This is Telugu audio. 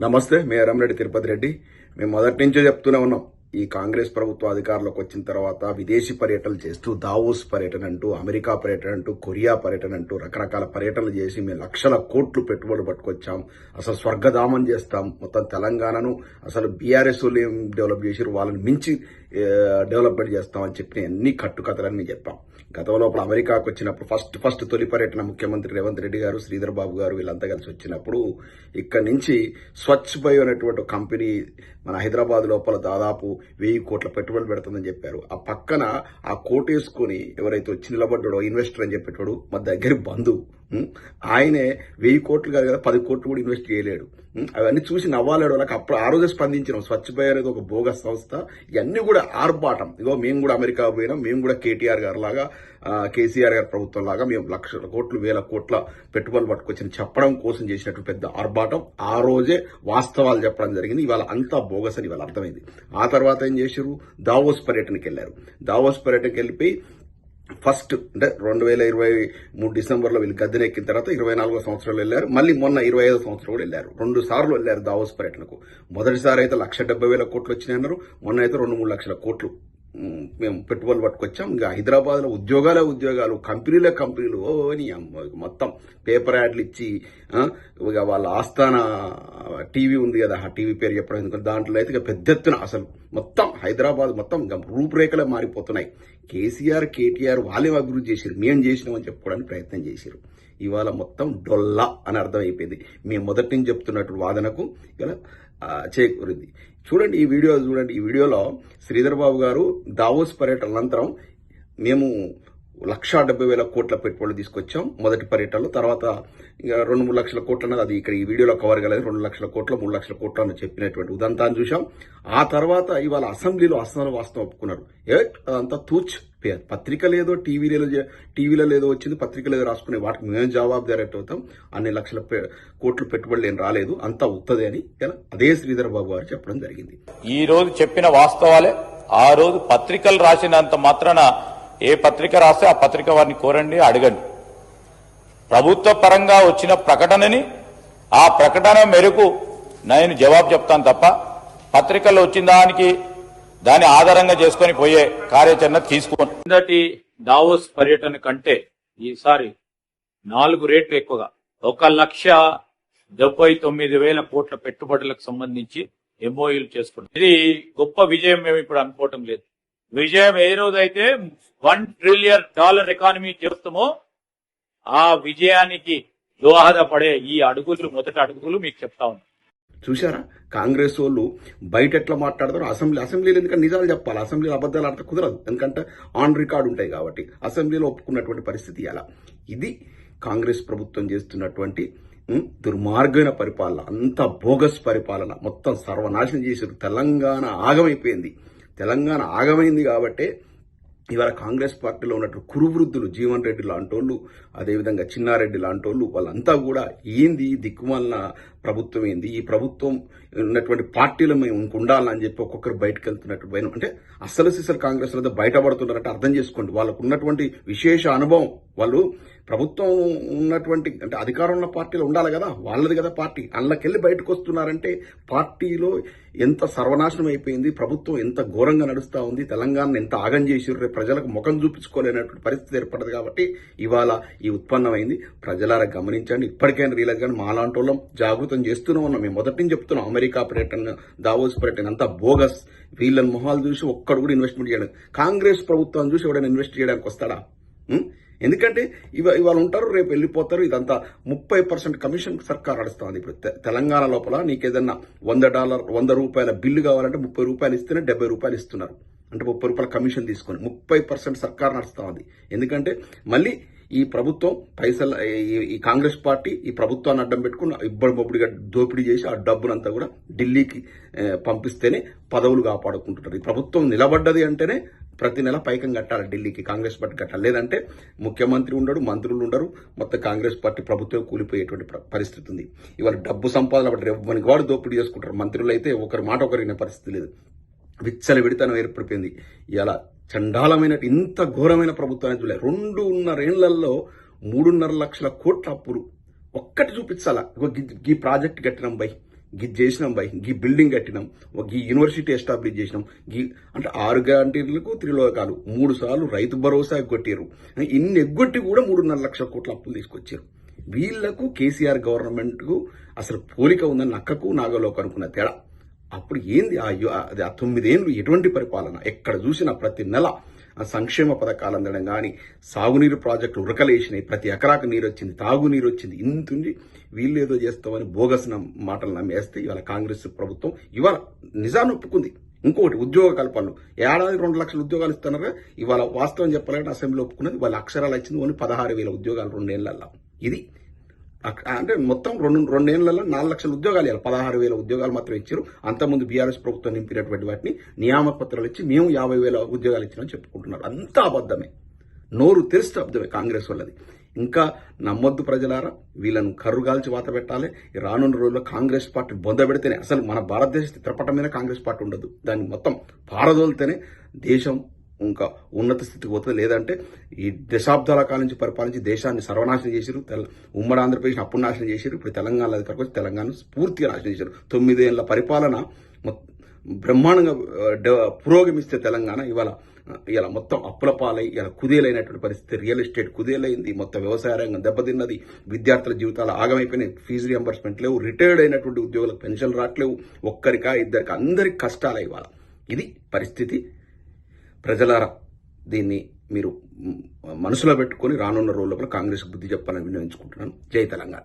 నమస్తే. మేము ఎర్రంరెడ్డి తిరుపతి రెడ్డి. మేము మొదటి నుంచే చెప్తూనే ఉన్నాం, ఈ కాంగ్రెస్ ప్రభుత్వం అధికారంలోకి వచ్చిన తర్వాత విదేశీ పర్యటనలు చేస్తూ దావోస్ పర్యటన అంటూ, అమెరికా పర్యటన అంటూ, కొరియా పర్యటన అంటూ రకరకాల పర్యటనలు చేసి మేము లక్షల కోట్లు పెట్టుబడులు పట్టుకొచ్చాం. అసలు స్వర్గధామం చేస్తాం మొత్తం తెలంగాణను. అసలు బీఆర్ఎస్ వాళ్ళు ఏం డెవలప్ చేసారు, వాళ్ళని మించి డెవలప్మెంట్ చేస్తామని చెప్పిన అన్ని కట్టుకథలన్నీ చెప్పాం. గతంలో అమెరికాకు వచ్చినప్పుడు ఫస్ట్ తొలి పర్యటన ముఖ్యమంత్రి రేవంత్ రెడ్డి గారు, శ్రీధర్ బాబు గారు వీళ్ళంతా కలిసి వచ్చినప్పుడు ఇక్కడి నుంచి స్వచ్ఛ్ బయో అనేటువంటి కంపెనీ మన హైదరాబాద్ లోపల దాదాపు 1000 కోట్ల పెట్టుబడులు పెడుతుందని చెప్పారు. ఆ పక్కన ఆ కోటేసుకుని ఎవరైతే వచ్చి నిలబడ్డాడో ఇన్వెస్టర్ అని చెప్పేటోడు మా దగ్గర బంధువు, ఆయనే 1000 కోట్లు కాదు కదా 10 కోట్లు కూడా ఇన్వెస్ట్ చేయలేడు. అవన్నీ చూసి నవ్వాలేడు. వాళ్ళకి అప్పుడు ఆ రోజే స్పందించినాం. స్వచ్ఛ బయో అనేది ఒక బోగస్ సంస్థ. ఇవన్నీ కూడా ఆర్భాటం. ఇగో మేము కూడా అమెరికా పోయినాం, మేము కూడా కేటీఆర్ గారు లాగా, కేసీఆర్ గారి ప్రభుత్వం లాగా మేము లక్షల కోట్లు 1000 కోట్ల పెట్టుబడులు పట్టుకొచ్చి చెప్పడం కోసం చేసినట్టు పెద్ద ఆర్భాటం. ఆ రోజే వాస్తవాలు చెప్పడం జరిగింది. ఇవాళ అంతా బోగస్ అని ఇవాళ అర్థమైంది. ఆ తర్వాత ఏం చేశారు, దావోస్ పర్యటనకి వెళ్లారు. దావోస్ పర్యటనకి వెళ్ళిపోయి ఫస్ట్ అంటే 2023 డిసెంబర్లో వీళ్ళు గద్దెనెక్కిన తర్వాత 24వ సంవత్సరంలో వెళ్లారు. మళ్ళీ మొన్న 25వ సంవత్సరం కూడా వెళ్లారు. 2 సార్లు వెళ్లారు దావోస్ పర్యటనకు. మొదటిసారి అయితే 1,70,000 కోట్లు వచ్చినాయన్నారు. మొన్న అయితే 2-3 లక్షల కోట్లు మేము పెట్టుబడులు పట్టుకొచ్చాం. ఇంకా హైదరాబాద్ లో ఉద్యోగాలు, కంపెనీలు అని మొత్తం పేపర్ యాడ్లు ఇచ్చి, ఇక వాళ్ళ ఆస్థాన టీవీ ఉంది కదా, ఆ టీవీ పేరు చెప్పడం ఎందుకంటే దాంట్లో అయితే ఇక పెద్ద ఎత్తున అసలు మొత్తం హైదరాబాద్ మొత్తం రూపురేఖలే మారిపోతున్నాయి. కేసీఆర్, కేటీఆర్ వాళ్ళేం అభివృద్ధి చేశారు, మేము చేసినామని చెప్పుకోవడానికి ప్రయత్నం చేశారు. ఇవాళ మొత్తం డొల్లా అని అర్థమైపోయింది. మేము మొదటి నుంచి చెప్తున్నట్టు వాదనకు ఇలా చేకూరింది. చూడండి ఈ వీడియో చూడండి. ఈ వీడియోలో శ్రీధర్ బాబు గారు దావోస్ పర్యటన అనంతరం మేము 1,70,000 కోట్ల పెట్టుబడులు తీసుకొచ్చాం మొదటి పర్యటనలో. తర్వాత ఇక 2-3 లక్షల కోట్లు అన్నది అది ఇక్కడ ఈ వీడియోలో కవర్ కాలేదు. 2 లక్షల కోట్లు 3 లక్షల కోట్లు అని చెప్పినటువంటి ఉదంతాన్ని చూసాం. ఆ తర్వాత ఇవాళ అసెంబ్లీలో వాస్తవం ఒప్పుకున్నారు. అదంతా తూచ్ పత్రిక లేదో టీవీలో లేదో వచ్చింది, పత్రికలు ఏదో రాసుకునే వాటికి మేము జవాబుదారీ అవుతాం. అన్ని లక్షల కోట్లు పెట్టుబడులు ఏం రాలేదు, అంతా ఉత్తదే అని అదే శ్రీధర్ బాబు గారు చెప్పడం జరిగింది. ఈ రోజు చెప్పిన వాస్తవాలే. ఆ రోజు పత్రికలు రాసినంత మాత్రాన ఏ పత్రిక రాస్తే ఆ పత్రిక వారిని కోరండి, అడగండి. ప్రభుత్వ పరంగా వచ్చిన ప్రకటనని ఆ ప్రకటన మేరకు నేను జవాబు చెప్తాను తప్ప పత్రికల్లో వచ్చిన దాని ఆధారంగా చేసుకుని పోయే కార్యాచరణ తీసుకోండి. కిందటి దావోస్ పర్యటన కంటే ఈసారి 4 రెట్లు ఎక్కువగా 1,79,000 కోట్ల పెట్టుబడులకు సంబంధించి ఎంఓయూలు చేసుకుంటాం. ఇది గొప్ప విజయం మేము ఇప్పుడు అనుకోవటం లేదు. విజయం ఏ రోజైతే $1 ట్రిలియన్ ఎకానమీ చేస్తామో ఆ విజయానికి దోహదపడే ఈ మొదటి అడుగులు మీకు చెప్తా ఉన్నాం. చూసారా, కాంగ్రెస్ వాళ్ళు బయట ఎట్లా మాట్లాడతారు, అసెంబ్లీలో ఎందుకంటే నిజాలు చెప్పాలి. అసెంబ్లీలో అబద్దాలు ఆడితే కుదరదు, ఎందుకంటే ఆన్ రికార్డు ఉంటాయి కాబట్టి. అసెంబ్లీలో ఒప్పుకున్నటువంటి పరిస్థితి అలా. ఇది కాంగ్రెస్ ప్రభుత్వం చేస్తున్నటువంటి దుర్మార్గమైన పరిపాలన, అంత బోగస్ పరిపాలన, మొత్తం సర్వనాశనం చేశారు. తెలంగాణ ఆగమైంది కాబట్టే ఇవాళ కాంగ్రెస్ పార్టీలో ఉన్నట్టు కురువృద్ధులు, జీవన్ రెడ్డి లాంటోళ్ళు, అదేవిధంగా చిన్నారెడ్డి లాంటోళ్ళు, వాళ్ళంతా కూడా ఏంది దిక్కుమాలిన ప్రభుత్వం, ఏంది ఈ ప్రభుత్వం ఉన్నటువంటి పార్టీలు మేము ఉండాలని చెప్పి ఒక్కొక్కరు బయటకు వెళ్తున్నట్టు భయం. అంటే అసలు కాంగ్రెస్ లో బయటపడుతున్నారంటే అర్థం చేసుకోండి. వాళ్ళకు ఉన్నటువంటి విశేష అనుభవం, వాళ్ళు ప్రభుత్వం ఉన్నటువంటి అంటే అధికారంలో పార్టీలో ఉండాలి కదా, వాళ్ళది కదా పార్టీ. అందులోకెళ్ళి బయటకు వస్తున్నారంటే పార్టీలో ఎంత సర్వనాశనం అయిపోయింది, ప్రభుత్వం ఎంత ఘోరంగా నడుస్తా ఉంది, తెలంగాణ ఎంత ఆగం చేసిర్రు, రేపు ప్రజలకు ముఖం చూపించుకోలేనటువంటి పరిస్థితి ఏర్పడదు. కాబట్టి ఇవాళ ఈ ఉత్పన్నమైంది. ప్రజలారా గమనించండి. ఇప్పటికైనా రియలైజ్ కానీ మాలాంటి వాళ్ళం జాగృతం చేస్తూనే ఉన్నాం. మేము మొదటి నుంచి చెప్తున్నాం, అమెరికా పర్యటన, దావోస్ పర్యటన అంతా బోగస్. వీళ్ళని మొహాలు చూసి ఒక్కడు కూడా ఇన్వెస్ట్మెంట్ చేయడానికి, కాంగ్రెస్ ప్రభుత్వాన్ని చూసి ఎవడైనా ఇన్వెస్ట్ చేయడానికి వస్తాడా? ఎందుకంటే ఇవాళ ఉంటారు, రేపు వెళ్ళిపోతారు. ఇదంతా 30% కమిషన్ సర్కార్ నడుస్తుంది. ఇప్పుడు తెలంగాణ లోపల నీకేదన్నా $100 బిల్లు కావాలంటే 30 రూపాయలు ఇస్తేనే 70 రూపాయలు ఇస్తున్నారు. అంటే 30 రూపాయల కమిషన్ తీసుకొని 30% సర్కార్ నడుస్తా ఉంది. ఎందుకంటే మళ్ళీ ఈ ప్రభుత్వం పైసలు, ఈ కాంగ్రెస్ పార్టీ ఈ ప్రభుత్వాన్ని అడ్డం పెట్టుకుని ఇబ్బడిబొబ్బడిగా దోపిడీ చేసి ఆ డబ్బునంతా కూడా ఢిల్లీకి పంపిస్తేనే పదవులు కాపాడుకుంటున్నారు. ఈ ప్రభుత్వం నిలబడ్డది అంటేనే ప్రతి నెల పైకం కట్టాలి ఢిల్లీకి, కాంగ్రెస్ పార్టీ కట్టాలి. లేదంటే ముఖ్యమంత్రి ఉండడు, మంత్రులు ఉండరు, మొత్తం కాంగ్రెస్ పార్టీ ప్రభుత్వం కూలిపోయేటువంటి పరిస్థితి ఉంది. ఇవాళ డబ్బు సంపాదన బట్టి ఎవరికి వాడు దోపిడీ చేసుకుంటారు. మంత్రులు అయితే ఒకరి మాట ఒకరిన పరిస్థితి లేదు. విచ్చల విడితనం ఏర్పడిపోయింది. ఇలా చండాలమైన ఇంత ఘోరమైన ప్రభుత్వాన్ని చూడలేదు. 2.5 ఏళ్లలో 3.5 లక్షల కోట్ల అప్పులు ఒక్కటి చూపించాలా. ఈ ప్రాజెక్ట్ కట్టినాం బై, గిది చేసినాం బై, గీ బిల్డింగ్ కట్టినాం, గీ యూనివర్సిటీ ఎస్టాబ్లిష్ చేసినాం, అంటే 6 గ్యారంటీలకు త్రిలోకాలు 3 సార్లు రైతు భరోసా ఎగ్గొట్టారు. ఇన్ని ఎగ్గొట్టి కూడా 3.5 లక్షల కోట్ల అప్పులు తీసుకొచ్చారు. వీళ్లకు కేసీఆర్ గవర్నమెంట్ కు అసలు పోలిక ఉందని నక్కకు నాగలోకి అనుకున్న తేడా. అప్పుడు ఏంది ఆ 9 ఏళ్ళు ఎటువంటి పరిపాలన? ఎక్కడ చూసినా ప్రతి నెల సంక్షేమ పథకాలు అందడం కానీ, సాగునీరు ప్రాజెక్టులు ఉరకలేసినాయి, ప్రతి ఎకరాకు నీరు వచ్చింది, తాగునీరు వచ్చింది. ఇంతుంది వీళ్ళు ఏదో చేస్తామని బోగస్ మాటలు నమ్మేస్తే ఇవాళ కాంగ్రెస్ ప్రభుత్వం ఇవాళ నిజాన్ని ఒప్పుకుంది. ఇంకొకటి ఉద్యోగ కల్పనలు, ఏడాది 2 లక్షల ఉద్యోగాలు ఇస్తున్నారా? ఇవాళ వాస్తవం చెప్పాలంటే అసెంబ్లీలో ఒప్పుకున్నది వాళ్ళ అక్షరాలు ఇచ్చింది ఓన్లీ 16,000 ఉద్యోగాలు 2 ఏళ్లలో. ఇది అంటే మొత్తం 2 ఏళ్లలో 4 లక్షల ఉద్యోగాలు ఇవ్వాలి, 16,000 ఉద్యోగాలు మాత్రం ఇచ్చారు. అంతకుముందు బీఆర్ఎస్ ప్రభుత్వం నింపినటువంటి వాటిని నియామక పత్రాలు ఇచ్చి మేము 50,000 ఉద్యోగాలు ఇచ్చినామని చెప్పుకుంటున్నారు. అంతా అబద్దమే, నోరు తెరిస్తే అబద్దమే కాంగ్రెస్ వాళ్ళది. ఇంకా నమ్మొద్దు ప్రజలారా, వీళ్ళను కర్రుగాల్చి వాత పెట్టాలి. రానున్న రోజుల్లో కాంగ్రెస్ పార్టీ బొందబెడితేనే అసలు మన భారతదేశ చిత్రపటం మీద కాంగ్రెస్ పార్టీ ఉండదు. దాన్ని మొత్తం పారదోలితేనే దేశం ఇంకా ఉన్నత స్థితికి పోతుంది. లేదంటే ఈ దశాబ్దాల కాలం నుంచి పరిపాలించి దేశాన్ని సర్వనాశనం చేశారు. ఉమ్మడి ఆంధ్రప్రదేశ్ అప్పుడు నాశనం చేశారు. ఇప్పుడు తెలంగాణ అధికారికి వచ్చి తెలంగాణ పూర్తిగా నాశనం చేశారు. 9 ఏళ్ల పరిపాలన బ్రహ్మాండంగా పురోగమిస్తే తెలంగాణ ఇలా మొత్తం అప్పుల పాలై ఇలా కుదేలైనటువంటి పరిస్థితి. రియల్ ఎస్టేట్ కుదేలైంది, మొత్తం వ్యవసాయ రంగం దెబ్బతిన్నది, విద్యార్థుల జీవితాలు ఆగమైపోయినాయి, ఫీజు రియంబర్స్మెంట్ లేవు, రిటైర్డ్ అయినటువంటి ఉద్యోగులకు పెన్షన్లు రావట్లేవు, ఒక్కరికా ఇద్దరికి అందరికి కష్టాలు ఇవాళ. ఇది పరిస్థితి. ప్రజలారా, దీన్ని మీరు మనసులో పెట్టుకుని రానున్న రోజుల్లో కాంగ్రెస్ బుద్ధి చెప్పాలని వినియోగించుకుంటున్నాను. జై తెలంగాణ.